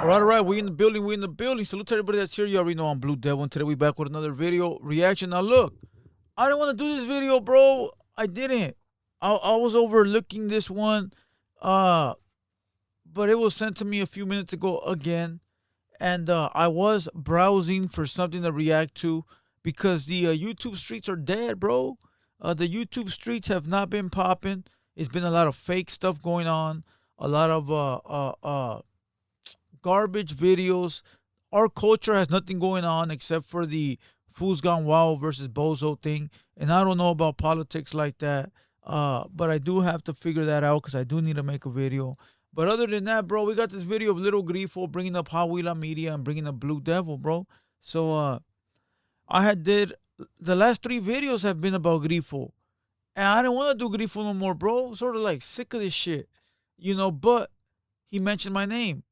All right, we in the building, Salute to everybody that's here. You already know I'm Blue Devil, and today we back with another video reaction. Now look, I didn't want to do this video, bro. I didn't. I was overlooking this one, but it was sent to me a few minutes ago again, and I was browsing for something to react to because the YouTube streets are dead, bro. The YouTube streets have not been popping. It's been a lot of fake stuff going on, a lot of garbage videos. Our culture has nothing going on except for the Fools Gone Wild versus Bozo thing. And I don't know about politics like that. But I do have to figure that out because I do need to make a video. But other than that, bro, we got this video of Little Grifo bringing up Wila Media and bringing up Blue Devil, bro. So I had did the last 3 videos have been about Grifo. And I didn't want to do Grifo no more, bro. Sort of like sick of this shit. You know, but he mentioned my name.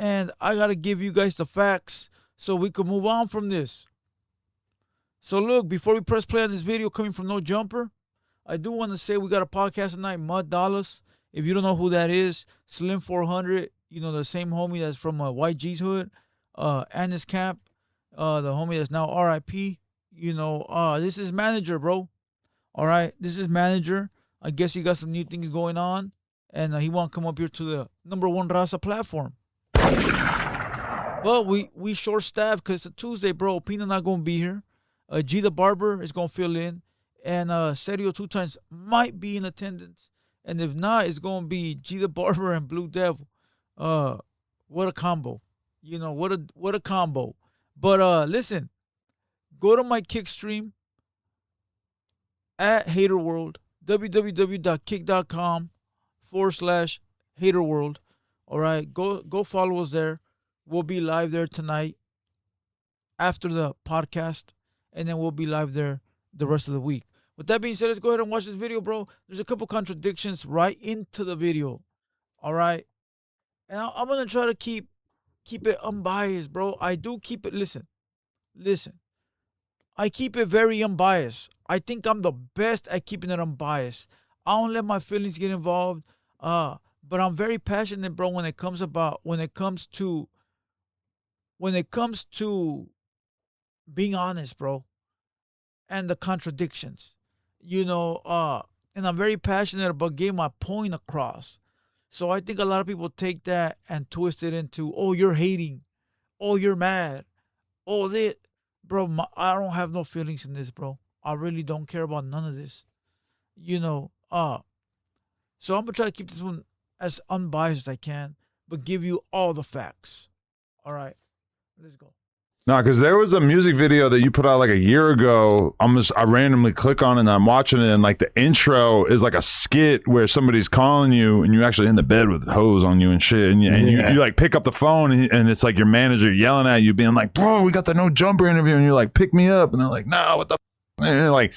And I got to give you guys the facts so we can move on from this. So look, before we press play on this video coming from No Jumper, I do want to say we got a podcast tonight, Mud Dollars. If you don't know who that is, Slim 400, you know, the same homie that's from YG's hood, and his camp, the homie that's now RIP. You know, this is manager, bro. All right, this is manager. I guess he got some new things going on, and he want to come up here to the #1 Raza platform. But we short staffed because it's a Tuesday, bro. Pina not gonna be here. G the Barber is gonna fill in, and Serio 2 times might be in attendance. And if not, it's gonna be G the Barber and Blue Devil. What a combo! You know, what a combo. But listen, go to my Kick stream at Haterworld, www.kick.com/Haterworld. All right, go follow us there. We'll be live there tonight after the podcast, and then we'll be live there the rest of the week. With that being said, let's go ahead and watch this video, bro. There's a couple contradictions right into the video. All right, and I'm gonna try to keep it unbiased, bro. I do keep it. Listen. I keep it very unbiased. I think I'm the best at keeping it unbiased. I don't let my feelings get involved. But I'm very passionate, bro, when it comes to being honest, bro, and the contradictions. You know, and I'm very passionate about getting my point across. So I think a lot of people take that and twist it into, oh, you're hating, oh, you're mad, oh, this. Bro, I don't have no feelings in this, bro. I really don't care about none of this. You know, so I'm gonna try to keep this one as unbiased as I can, but give you all the facts. All right, let's go. No, because there was a music video that you put out like a year ago. I randomly click on it and I'm watching it, and like the intro is like a skit where somebody's calling you and you're actually in the bed with hose on you and shit, and you like pick up the phone and it's like your manager yelling at you, being like, "Bro, we got the No Jumper interview," and you're like, "Pick me up," and they're like, "Nah, what the?" And like,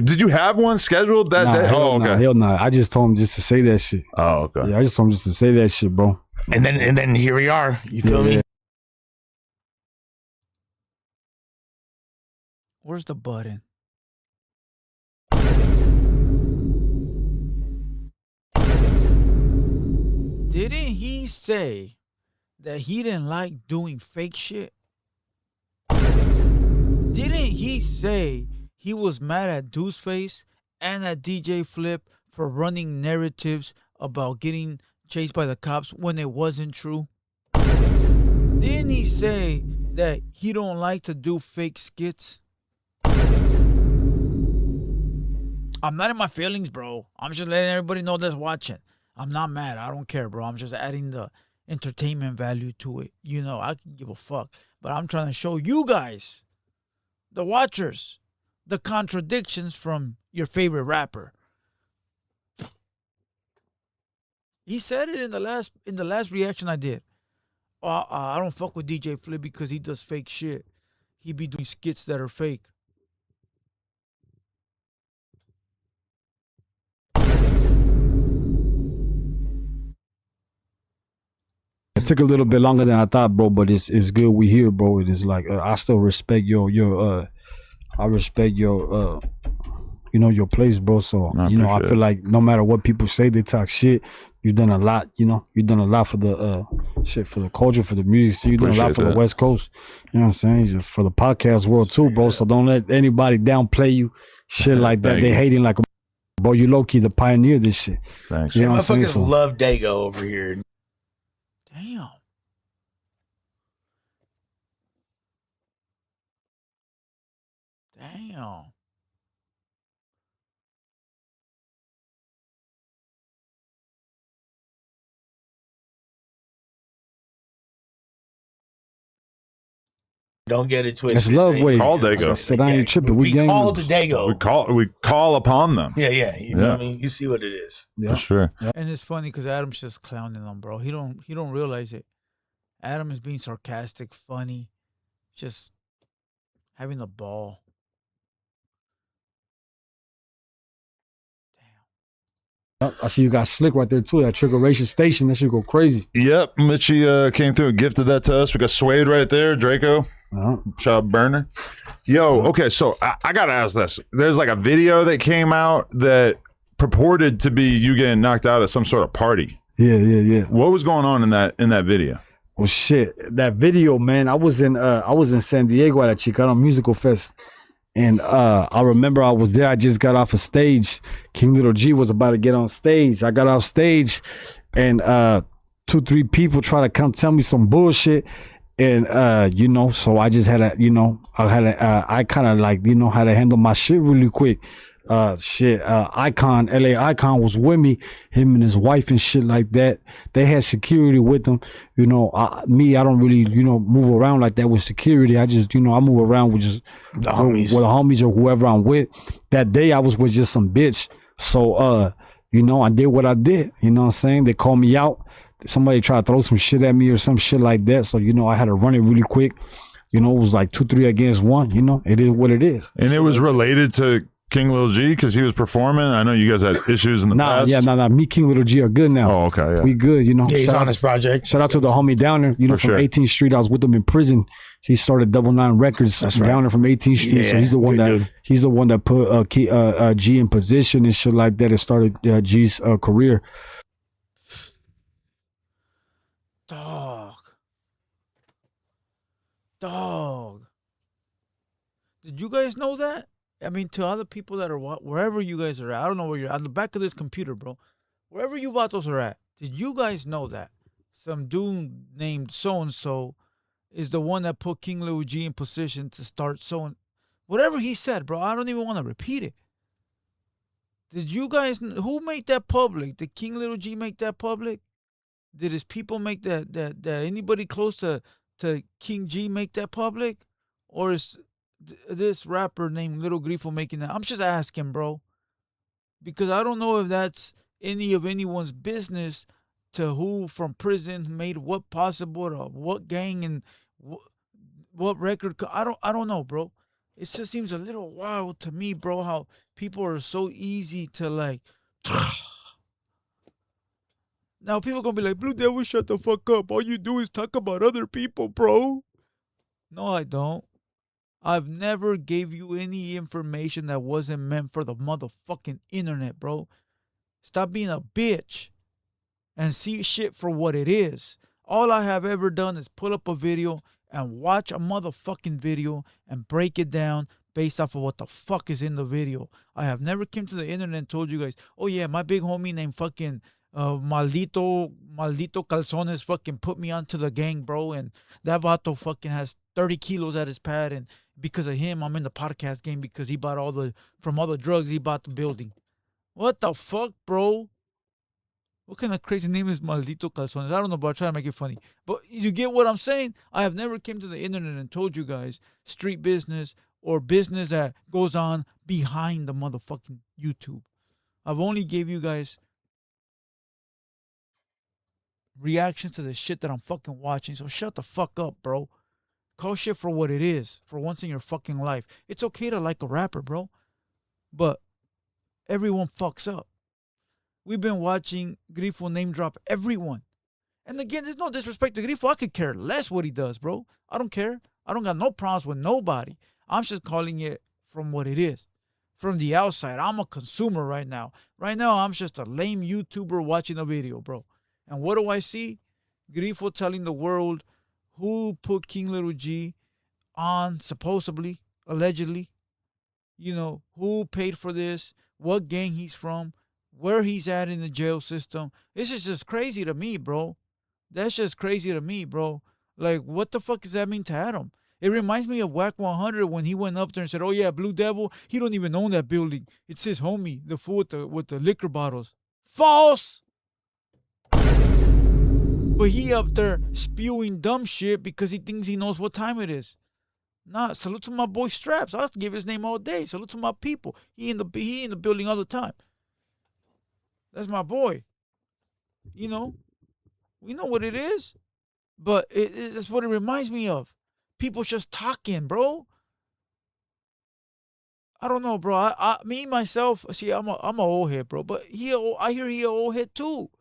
did you have one scheduled? Hell no. I just told him just to say that shit. Oh, okay. Yeah, I just told him just to say that shit, bro. And then here we are. You feel me? Where's the button? Didn't he say that he didn't like doing fake shit? Didn't he say he was mad at Deuceface and at DJ Flip for running narratives about getting chased by the cops when it wasn't true? Didn't he say that he don't like to do fake skits? I'm not in my feelings, bro. I'm just letting everybody know that's watching. I'm not mad. I don't care, bro. I'm just adding the entertainment value to it. You know, I can give a fuck. But I'm trying to show you guys, the watchers, the contradictions from your favorite rapper. He said it in the last reaction I did. I don't fuck with DJ Flip because he does fake shit. He be doing skits that are fake. It took a little bit longer than I thought, bro, but it's good we here, bro. It is like I still respect your I respect your you know, your place, bro. So you know, I feel like no matter what people say, they talk shit. You've done a lot, you know. You've done a lot for the shit for the culture, for the music. See, you doing a lot Appreciate for the that. West Coast. You know what I'm saying? For the podcast world too, bro. So don't let anybody downplay you. Shit like that. Thank They you. hating like a bro. You low key the pioneer of this shit. Thanks. You know what I'm saying? Motherfuckers So, love Dago over here. Damn. Damn. Don't get it twisted. it's love They- way. Call Like I Dago. said, I ain't tripping. We gang call the members. Dago. We call upon them. Yeah. You know Yeah. what I mean? You see what it is. Yeah. For sure. And it's funny because Adam's just clowning them, bro. He don't realize it. Adam is being sarcastic, funny, just having a ball. I see you got Slick right there too. That Triggeration Station. That should go crazy. Yep. Mitchie came through and gifted that to us. We got Suede right there. Draco. Uh-huh. Shout out Burner. Yo, okay, so I gotta ask this. There's like a video that came out that purported to be you getting knocked out at some sort of party. Yeah. What was going on in that video? Well, shit, that video, man. I was in San Diego at a Chicano Musical Fest, and I remember I was there. I just got off a stage. King Little G was about to get on stage. I got off stage, and 2-3 people try to come tell me some bullshit, and so I just had to, I kind of like how to handle my shit really quick. Icon, LA Icon was with me, him and his wife and shit like that. They had security with them. I don't really, move around like that with security. I just, I move around with just The homies. with the homies or whoever I'm with. That day I was with just some bitch. So, I did what I did. You know what I'm saying? They called me out. Somebody tried to throw some shit at me or some shit like that. So, I had to run it really quick. It was like 2-3 against 1. It is what it is. And it was related to King Lil G because he was performing. I know you guys had issues in the past. Me, King Little G are good now. Oh, okay. Yeah. We good, Yeah, he's Shout on out- his project. Shout out to the homie Downer, For from sure. 18th Street. I was with him in prison. He started 99 Records. That's right. Downer from 18th Street. So Yeah, he's the one good that put G in position and shit like that. It started G's career. Dog. Did you guys know that? I mean, to other people that are wherever you guys are at, I don't know where you're at, on the back of this computer, bro. Wherever you vatos are at, did you guys know that some dude named so and so is the one that put King Lil G in position to start whatever he said, bro? I don't even want to repeat it. Did you guys? Who made that public? Did King Lil G make that public? Did his people make that anybody close to King G make that public, or is this rapper named Little Grifo making that? I'm just asking, bro, because I don't know if that's any of anyone's business to who from prison made what possible or what gang and what record. I don't know, bro. It just seems a little wild to me, bro, how people are so easy to like. Now people gonna be like, Blue Devil, shut the fuck up. All you do is talk about other people, bro. No, I don't. I've never gave you any information that wasn't meant for the motherfucking internet, bro. Stop being a bitch and see shit for what it is. All I have ever done is pull up a video and watch a motherfucking video and break it down based off of what the fuck is in the video. I have never came to the internet and told you guys, oh yeah, my big homie named fucking Maldito Calzones fucking put me onto the gang, bro, and that vato fucking has 30 kilos at his pad, and because of him, I'm in the podcast game because he bought all the drugs, he bought the building. What the fuck, bro? What kind of crazy name is Maldito Calzones? I don't know, but I'll try to make it funny. But you get what I'm saying? I have never came to the internet and told you guys street business or business that goes on behind the motherfucking YouTube. I've only gave you guys reactions to the shit that I'm fucking watching. So shut the fuck up, bro. Call shit for what it is for once in your fucking life. It's okay to like a rapper, bro. But everyone fucks up. We've been watching Grifo name drop everyone. And again, there's no disrespect to Grifo. I could care less what he does, bro. I don't care. I don't got no problems with nobody. I'm just calling it from what it is. From the outside, I'm a consumer right now. Right now, I'm just a lame YouTuber watching a video, bro. And what do I see? Grifo telling the world who put King Little G on, supposedly, allegedly. You know, who paid for this, what gang he's from, where he's at in the jail system. This is just crazy to me, bro. That's just crazy to me, bro. Like, what the fuck does that mean to Adam? It reminds me of Whack 100 when he went up there and said, "Oh yeah, Blue Devil, he don't even own that building. It's his homie, the fool with the liquor bottles." False. But he up there spewing dumb shit because he thinks he knows what time it is. Nah, salute to my boy Straps. I'll give his name all day. Salute to my people. He in the building all the time. That's my boy. You know, we know what it is, but it's what it reminds me of. People just talking, bro. I don't know, bro. Me myself, see, I'm a old head, bro. But I hear he a old head too.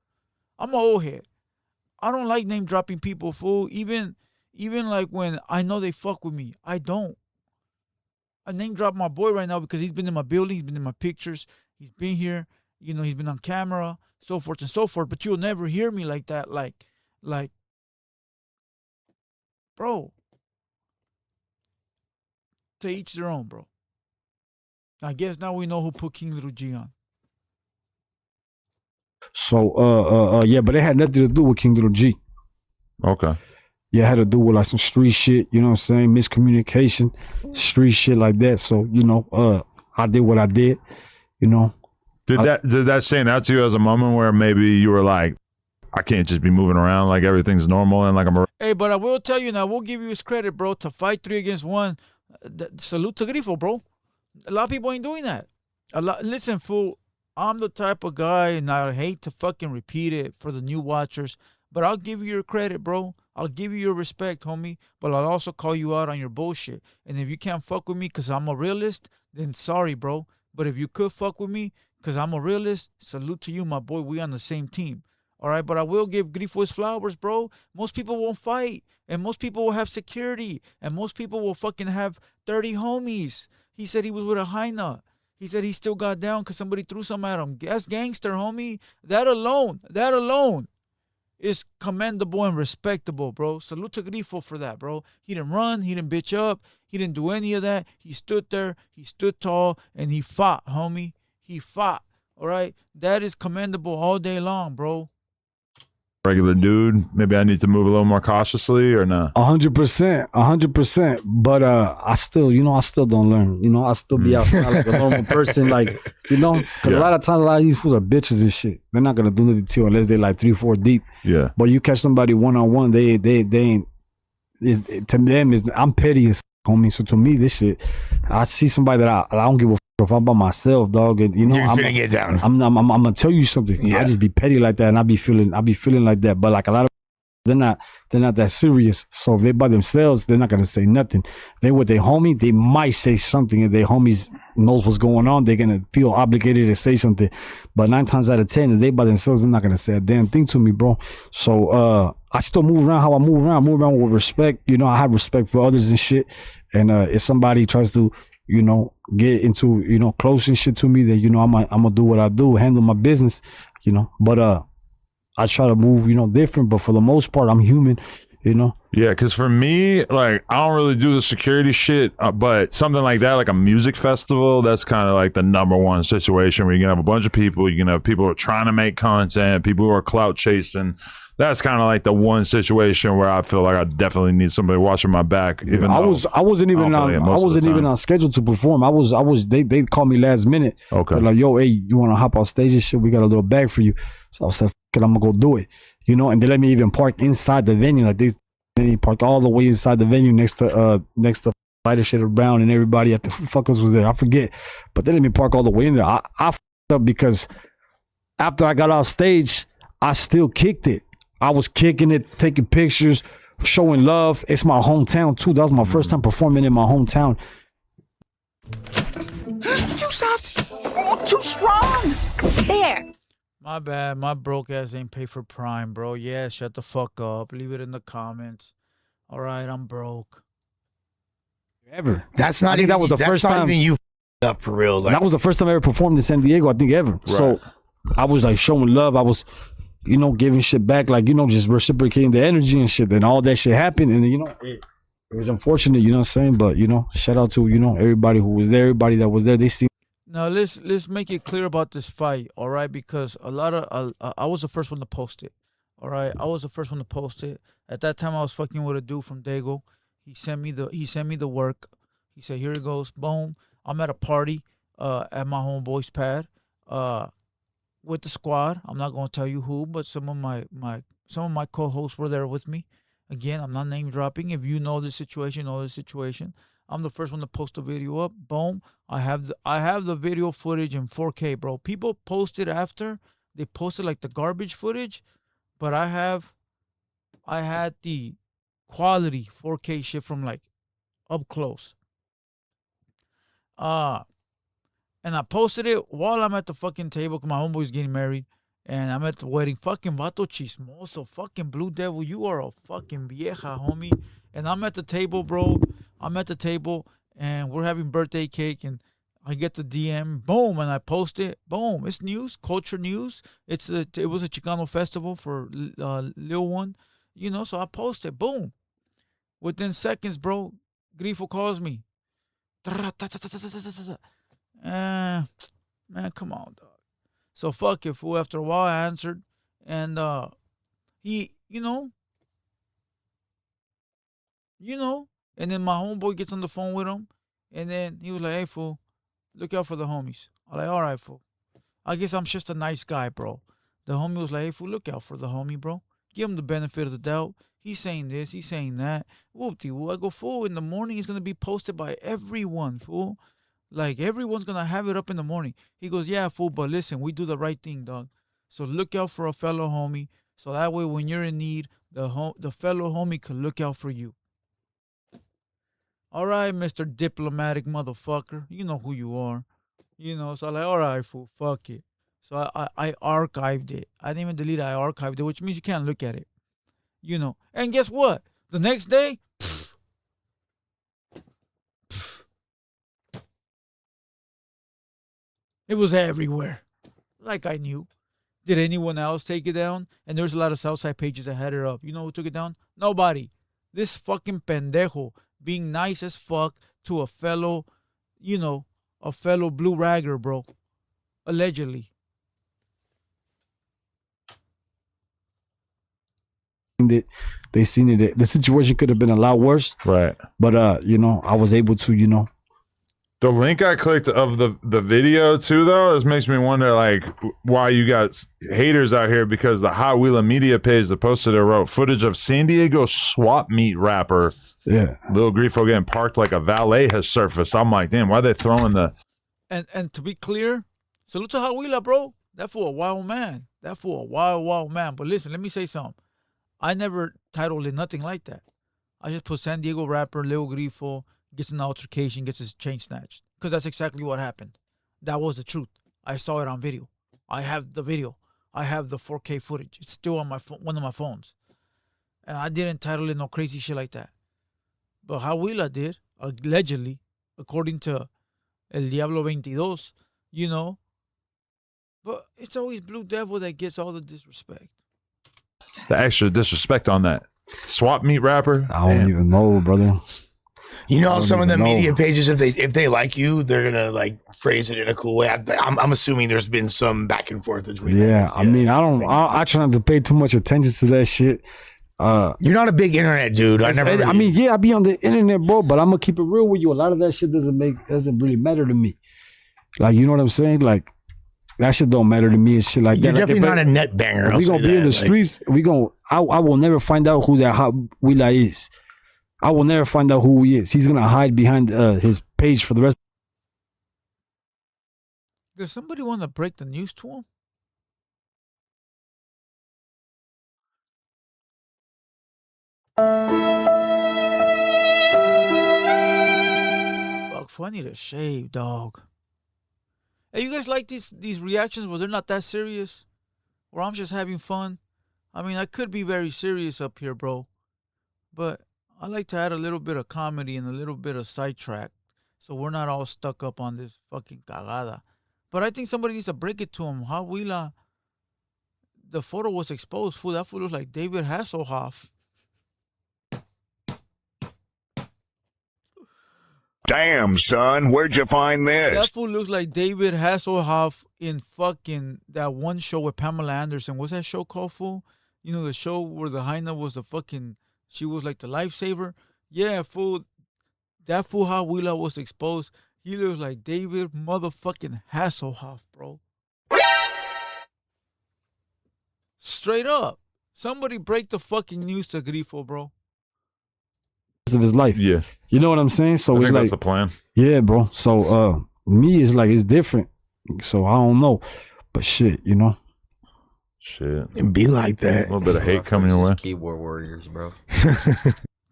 I'm a old head. I don't like name dropping people, fool. Even like when I know they fuck with me, I don't. I name drop my boy right now because he's been in my building, he's been in my pictures, he's been here, you know, he's been on camera, so forth and so forth. But you'll never hear me like that, like, bro. To each their own, bro. I guess now we know who put King Little G on. So yeah, but it had nothing to do with King Little G. Okay. Yeah, it had to do with like some street shit, you know what I'm saying? Miscommunication, street shit like that. So, you know, I did what I did, you know. Did that stand out to you as a moment where maybe you were like, I can't just be moving around like everything's normal and like I'm Hey, but I will tell you now, we'll give you his credit, bro, to fight 3 against 1. Salute to Grifo, bro. A lot of people ain't doing that. Listen, fool, I'm the type of guy, and I hate to fucking repeat it for the new watchers, but I'll give you your credit, bro. I'll give you your respect, homie, but I'll also call you out on your bullshit. And if you can't fuck with me because I'm a realist, then sorry, bro. But if you could fuck with me because I'm a realist, salute to you, my boy. We on the same team. All right, but I will give Grifo his flowers, bro. Most people won't fight, and most people will have security, and most people will fucking have 30 homies. He said he was with a high nut. He said he still got down because somebody threw something at him. That's gangster, homie. That alone is commendable and respectable, bro. Salute to Grifo for that, bro. He didn't run. He didn't bitch up. He didn't do any of that. He stood there. He stood tall, and he fought, homie. He fought, all right? That is commendable all day long, bro. regular dude, maybe I need to move a little more cautiously or not? 100%. But I still, I still don't learn. I still be outside like a normal person, like, because a lot of times, a lot of these fools are bitches and shit. They're not gonna do nothing to you unless they're like 3-4 deep. Yeah. But you catch somebody one-on-one, they ain't. To them is I'm petty as homie. So to me, this shit, I see somebody that I don't give a if I'm by myself, dog, and you're finna get down. I'm gonna tell you something. Yeah. I just be petty like that, and I be feeling like that. But like a lot of they're not that serious. So if they by themselves, they're not gonna say nothing. They with their homie, they might say something. If their homies knows what's going on, they're gonna feel obligated to say something. But 9 times out of 10, if they by themselves, they're not gonna say a damn thing to me, bro. So I still move around how I move around with respect. I have respect for others and shit. And if somebody tries to get into, close and shit to me, then, I'm gonna do what I do, handle my business, but, I try to move, different, but for the most part, I'm human, Yeah, because for me, like, I don't really do the security shit, but something like that, like a music festival, that's kind of like the number one situation where you can have a bunch of people, you can have people who are trying to make content, people who are clout chasing. That's kind of like the one situation where I feel like I definitely need somebody watching my back. Even I wasn't even on schedule to perform. They called me last minute. Okay. They're like, yo, hey, you want to hop on stage and shit? We got a little bag for you. So I said, fuck it, I'm gonna go do it. And they let me even park inside the venue. Like they park all the way inside the venue next to Lighter Shade of Brown and everybody at the fuck else was there. I forget, but they let me park all the way in there. I fucked up because after I got off stage, I still kicked it. I was kicking it, taking pictures, showing love. It's my hometown, too. That was my first time performing in my hometown. Too soft. Oh, too strong. There. My bad. My broke ass ain't pay for Prime, bro. Yeah, shut the fuck up. Leave it in the comments. All right, I'm broke. Ever. That's not I think even, that was the first time. Even you up for real. Like, that was the first time I ever performed in San Diego, I think, ever. Right. So I was like showing love. I was giving shit back, like, just reciprocating the energy and shit. Then all that shit happened, and it was unfortunate, you know what I'm saying? But shout out to everybody who was there, everybody that was there. They see. Now let's make it clear about this fight, all right? Because a lot of I was the first one to post it, all right. I was the first one to post it. At that time, I was fucking with a dude from Dago. He sent me the work. He said, "Here it goes, boom." I'm at a party, at my homeboy's pad, with the squad. I'm not gonna tell you who, but some of my co-hosts were there with me. Again, I'm not name dropping. If you know the situation, know the situation. I'm the first one to post the video up. Boom. I have the video footage in 4K, bro. People posted after. They posted like the garbage footage, but I had the quality 4K shit from like up close. And I posted it while I'm at the fucking table because my homeboy's getting married. And I'm at the wedding. Fucking vato chismoso. Fucking Blue Devil. You are a fucking vieja, homie. And I'm at the table, bro. I'm at the table. And we're having birthday cake. And I get the DM. Boom. And I post it. Boom. It's news. Culture news. It was a Chicano festival for Lil One. So I posted. Boom. Within seconds, bro, Grifo calls me. Man, come on, dog. So fuck it, fool. After a while, I answered, and he, and then my homeboy gets on the phone with him, and then he was like, "Hey, fool, look out for the homies." I'm like, "All right, fool. I guess I'm just a nice guy, bro." The homie was like, "Hey, fool, look out for the homie, bro. Give him the benefit of the doubt. He's saying this, he's saying that. Whoop-de-woo. I go, fool, in the morning, it's going to be posted by everyone, fool. Like, everyone's going to have it up in the morning." He goes, "Yeah, fool, but listen, we do the right thing, dog. So look out for a fellow homie. So that way, when you're in need, the fellow homie could look out for you." All right, Mr. Diplomatic motherfucker. You know who you are. So I'm like, all right, fool, fuck it. So I archived it. I didn't even delete it. I archived it, which means you can't look at it. And guess what? The next day, it was everywhere. Like I knew. Did anyone else take it down? And there's a lot of Southside pages that had it up. You know who took it down? Nobody. This fucking pendejo being nice as fuck to a fellow blue ragger, bro. Allegedly. They seen it. The situation could have been a lot worse. Right. But I was able to, The link I clicked of the video too, though, this makes me wonder like why you got haters out here, because the Hot Wila media page that posted it wrote footage of San Diego swap meet rapper Lil Grifo getting parked like a valet has surfaced. I'm like, damn, why are they throwing the? And to be clear, salute to Hot Wila, bro. That for a wild man. Wild man. But listen, let me say something. I never titled it nothing like that. I just put San Diego rapper Lil Grifo gets an altercation, gets his chain snatched. Because that's exactly what happened. That was the truth. I saw it on video. I have the video. I have the 4K footage. It's still on one of my phones. And I didn't title it no crazy shit like that. But how Wila did, allegedly, according to El Diablo 22, But it's always Blue Devil that gets all the disrespect. The extra disrespect on that swap meet rapper. I don't even know, brother. Some of the media pages, if they like you, they're gonna like phrase it in a cool way. I'm assuming there's been some back and forth between. Yeah, I mean, I try not to pay too much attention to that shit. You're not a big internet dude. I be on the internet, bro, but I'm gonna keep it real with you. A lot of that shit doesn't really matter to me. Like, you know what I'm saying? Like, that shit don't matter to me and shit like You're that. definitely not a net banger. We gonna be in the streets. I will never find out who that Hot Wila is. I will never find out who he is. He's gonna hide behind his page for the rest. Does somebody want to break the news to him? Fuck, funny to shave, dog. Hey, you guys like these reactions where they're not that serious? Where I'm just having fun? I mean, I could be very serious up here, bro. But I like to add a little bit of comedy and a little bit of sidetrack, so we're not all stuck up on this fucking cagada. But I think somebody needs to break it to him. How Wila the photo was exposed, fool. That fool looks like David Hasselhoff. Damn, son, where'd you find this? That fool looks like David Hasselhoff in fucking that one show with Pamela Anderson. What's that show called, fool? You know, the show where the hyena was the fucking, she was like the lifesaver. Yeah, fool. That fool how Wila was exposed. He looks like David motherfucking Hasselhoff, bro. Straight up. Somebody break the fucking news to Grifo, bro. Of his life. Yeah. You know what I'm saying? So I it's think like that's the plan. yeah, bro. So me it's like it's different. So I don't know. But shit, you know. Shit. It'd be like A that. little bit of hate coming your way. Keyboard warriors, bro.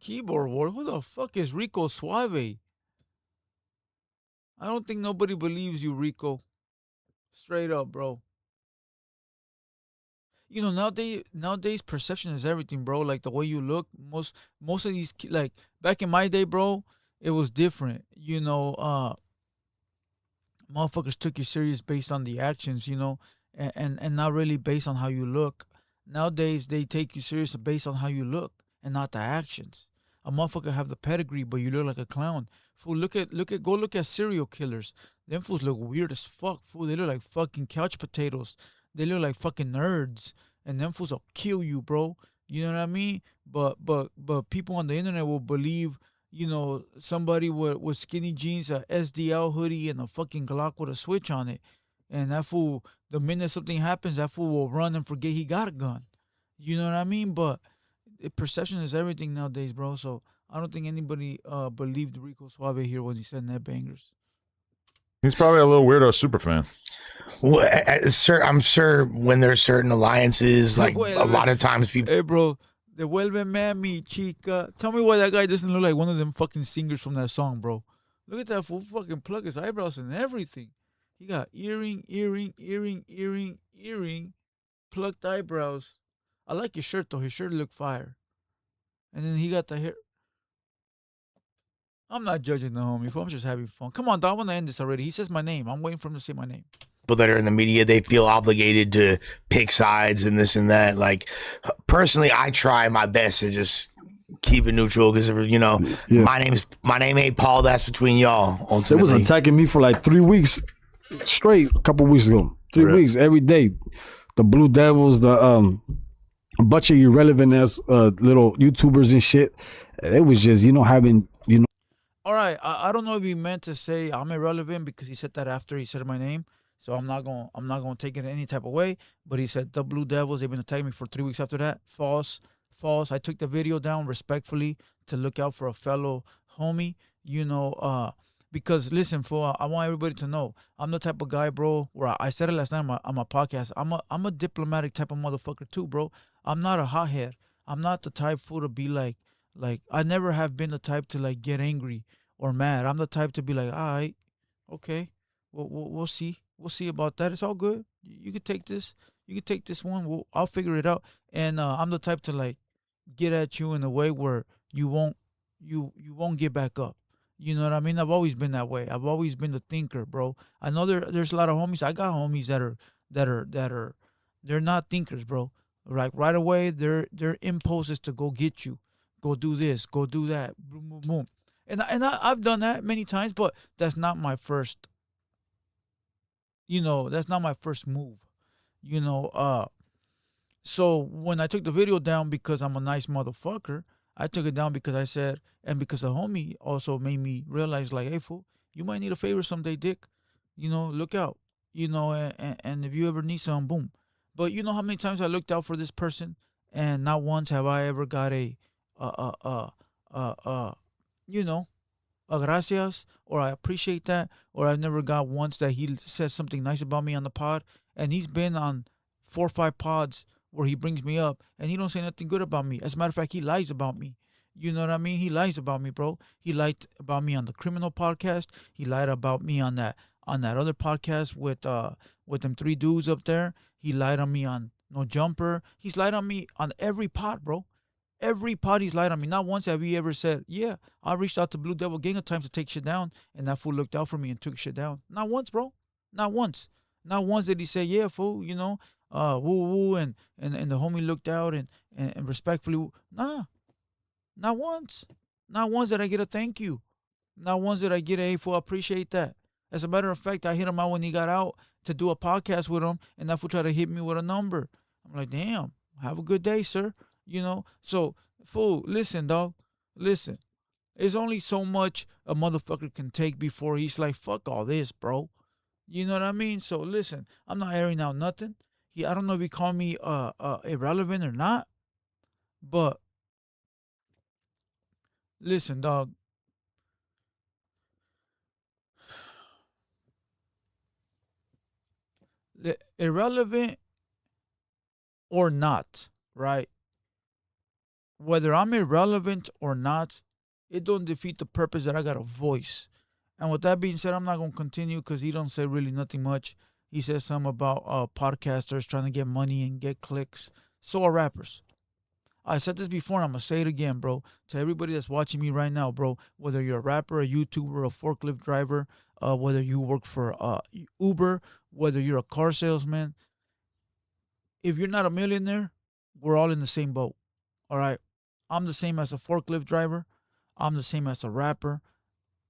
Keyboard war. Who the fuck is Rico Suave? I don't think nobody believes you, Rico. Straight up, bro. You know, nowadays perception is everything, bro. Like the way you look, most of these like back in my day, bro, it was different. You know, motherfuckers took you serious based on the actions, you know, and not really based on how you look. Nowadays they take you serious based on how you look and not the actions. A motherfucker have the pedigree, but you look like a clown. Fool, go look at serial killers. Them fools look weird as fuck, fool. They look like fucking couch potatoes. They look like fucking nerds, and them fools will kill you, bro. You know what I mean? But people on the internet will believe, you know, somebody with skinny jeans, a SDL hoodie, and a fucking Glock with a switch on it, and that fool, the minute something happens, that fool will run and forget he got a gun. You know what I mean? But perception is everything nowadays, bro. So I don't think anybody believed Rico Suave here when he said net bangers. He's probably a little weirdo super fan. Well, sir, I'm sure when there's certain alliances, like Wait, a lot of times people. Hey, bro, devuélveme mi chica. Tell me why that guy doesn't look like one of them fucking singers from that song, bro. Look at that fool fucking plug his eyebrows and everything. He got earring, plucked eyebrows. I like his shirt, though. His shirt look fire. And then he got the hair. I'm not judging the homie, fool. I'm just having fun. Come on, dog. I want to end this already. He says my name. I'm waiting for him to say my name. People that are in the media, they feel obligated to pick sides and this and that. Like, personally, I try my best to just keep it neutral because, you know, Yeah. my name ain't Paul. That's between y'all. They Ultimately, was attacking me for like 3 weeks straight a couple weeks ago. 3 Really? weeks every day. The Blue Devils, the a bunch of irrelevant ass little YouTubers and shit. It was just, you know, having, you know. All right, I don't know if he meant to say I'm irrelevant because he said that after he said my name. So I'm not gonna take it any type of way. But he said the Blue Devils, they've been attacking me for 3 weeks after that. False. I took the video down respectfully to look out for a fellow homie. You know, because listen, fool, I want everybody to know I'm the type of guy, bro. Where I said it last night on my podcast. I'm a diplomatic type of motherfucker too, bro. I'm not a hothead. I'm not the type fool to be like I never have been the type to like get angry or mad. I'm the type to be like, all right, okay, we'll see. We'll see about that. It's all good. You could take this. You could take this one. I'll figure it out. And I'm the type to like get at you in a way where you won't get back up. You know what I mean? I've always been that way. I've always been the thinker, bro. I know there's a lot of homies. I got homies that are they're not thinkers, bro. Like right away, their impulse is to go get you, go do this, go do that, boom, boom, boom. And I've done that many times, but that's not my first. You know, that's not my first move. You know, so when I took the video down because I'm a nice motherfucker, I took it down because I said, and because a homie also made me realize, like, hey, fool, you might need a favor someday, dick. You know, look out. You know, and if you ever need some, boom. But you know how many times I looked out for this person, and not once have I ever got you know, gracias, or I appreciate that, or I've never got once that he said something nice about me on the pod, and he's been on 4 or 5 pods where he brings me up, and he don't say nothing good about me. As a matter of fact, he lies about me. You know what I mean? He lies about me, bro. He lied about me on the criminal podcast. He lied about me on that other podcast with them 3 dudes up there. He lied on me on No Jumper. He's lied on me on every pod, bro. Every pod he's lied on me. Not once have he ever said, yeah, I reached out to Blue Devil gang of times to take shit down, and that fool looked out for me and took shit down. Not once, bro. Not once. Not once did he say, yeah, fool, you know, woo woo, and the homie looked out and respectfully, nah, not once. Not once did I get a thank you. Not once did I get a hey fool, I appreciate that. As a matter of fact, I hit him out when he got out to do a podcast with him, and that fool tried to hit me with a number. I'm like, damn, have a good day, sir. You know? So, fool, listen, dog. Listen. There's only so much a motherfucker can take before he's like, fuck all this, bro. You know what I mean? So listen, I'm not airing out nothing. I don't know if he called me irrelevant or not, but listen, dog. Irrelevant or not, right? Whether I'm irrelevant or not, it don't defeat the purpose that I got a voice. And with that being said, I'm not gonna continue because he don't say really nothing much. He says something about podcasters trying to get money and get clicks. So are rappers. I said this before and I'm gonna say it again, bro. To everybody that's watching me right now, bro, whether you're a rapper, a YouTuber, a forklift driver, whether you work for Uber, whether you're a car salesman, if you're not a millionaire, we're all in the same boat. All right. I'm the same as a forklift driver. I'm the same as a rapper.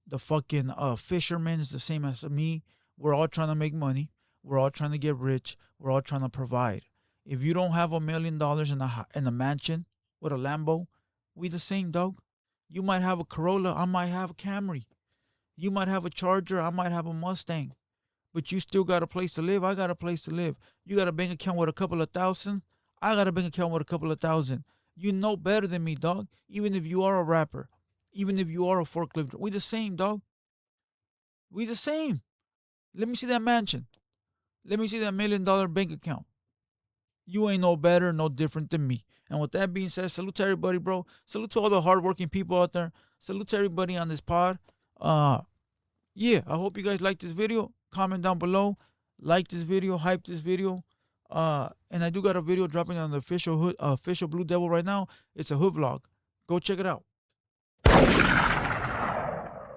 The fucking fisherman is the same as me. We're all trying to make money. We're all trying to get rich. We're all trying to provide. If you don't have $1 million in a mansion with a Lambo, we the same, dog. You might have a Corolla. I might have a Camry. You might have a Charger. I might have a Mustang. But you still got a place to live. I got a place to live. You got a bank account with a couple of thousand. I got a bank account with a couple of thousand. You know better than me, dog. Even if you are a rapper, even if you are a forklift, we the same, dog. We the same. Let me see that mansion. Let me see that $1 million bank account. You ain't no better, no different than me. And with that being said, salute to everybody, bro. Salute to all the hardworking people out there. Salute to everybody on this pod. Yeah, I hope you guys like this video. Comment down below. Like this video. Hype this video. And I do got a video dropping on the official Blue Devil right now. It's a hood vlog. Go check it out.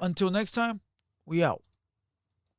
Until next time, we out.